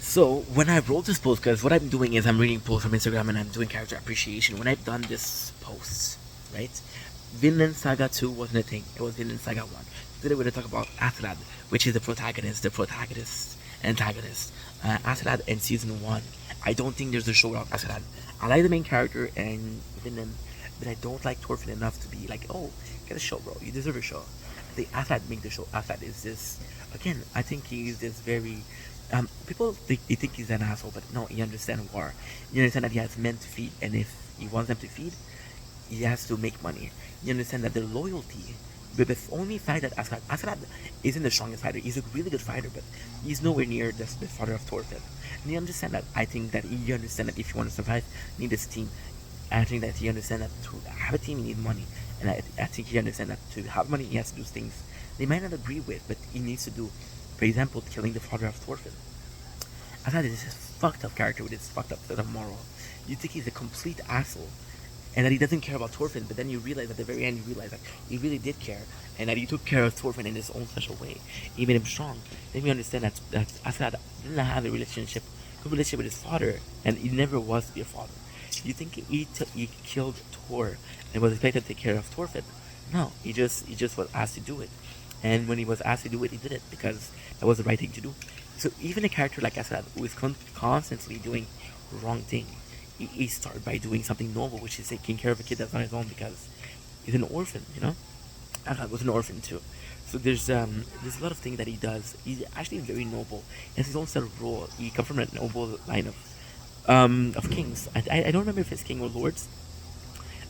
So when I wrote this post, because what I'm doing is I'm reading posts from Instagram and I'm doing character appreciation. When I've done this post, right? Vinland Saga 2 wasn't a thing. It was Vinland Saga 1. Today we're going to talk about askeladd, which is the protagonist, antagonist. Askeladd in season 1. I don't think there's a show without askeladd. I like the main character and Vinland, but I don't like Thorfinn enough to be like, oh, get a show, bro. You deserve a show. I think askeladd make the show. Askeladd is this, again, I think he's this very people think he's an asshole, but no, he understands war. You understand that he has men to feed, and if he wants them to feed, he has to make money. You understand that their loyalty. But the only fight that Askeladd isn't the strongest fighter. He's a really good fighter, but he's nowhere near the father of Thorfinn. And you understand that. I think that you understand that if you want to survive, you need this team. I think that he understands that to have a team, you need money. And I think he understands that to have money, he has to do things they might not agree with, but he needs to do. For example, killing the father of Thorfinn. I thought this is a fucked up character with his fucked up set of moral. You think he's a complete asshole, and that he doesn't care about Thorfinn, but then you realize at the very end, you realize that he really did care, and that he took care of Thorfinn in his own special way. He made him strong. Then we understand that Askeladd didn't have a good relationship with his father, and he never was to be a father. You think he killed Thor and was expected to take care of Thorfinn? No, he just was asked to do it. And when he was asked to do it, he did it because that was the right thing to do. So even a character like Askeladd, who is constantly doing wrong thing, he started by doing something noble, which is taking care of a kid that's not his own because he's an orphan. Askeladd was an orphan too. So there's a lot of things that he does. He's actually very noble. He has his own set of role. He comes from a noble line of kings. I don't remember if it's king or lords.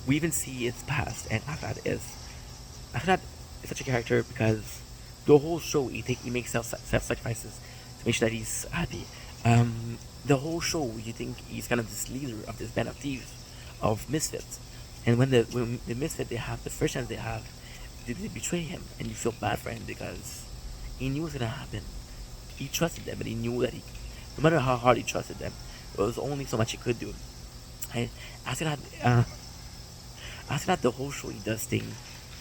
We even see his past, and Askeladd is such a character because the whole show he makes self sacrifices to make sure that he's happy. The whole show you think he's kind of this leader of this band of thieves, of misfits, and when the misfit they have the first chance they have, they betray him, and you feel bad for him because he knew it was gonna happen. He trusted them, but he knew that no matter how hard he trusted them, there was only so much he could do. And Askeladd, the whole show he does things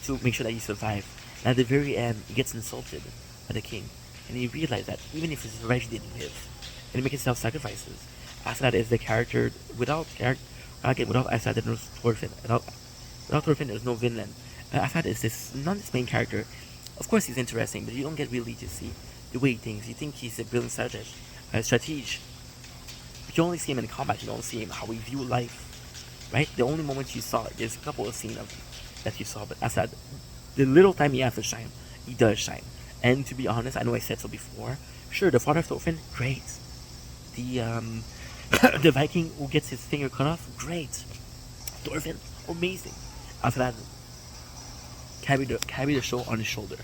to make sure that he survives. And at the very end, he gets insulted by the king, and he realized that even if he survives, he didn't live, and he makes self-sacrifices. Askeladd is the character without Askeladd, there's no Thorfinn. Without Thorfinn, there's no Vinland. Askeladd is this not this main character. Of course, he's interesting, but you don't get really to see the way he thinks. You think he's a brilliant strategist, but you only see him in combat. You don't see him how he view life. Right? The only moment you saw, there's a couple of scenes that you saw, but Askeladd, the little time he has to shine, he does shine. And to be honest, I know I said so before. Sure, the father of Thorfinn, great. The the Viking who gets his finger cut off, great. Thorfinn, amazing. Askeladd carry the show on his shoulder.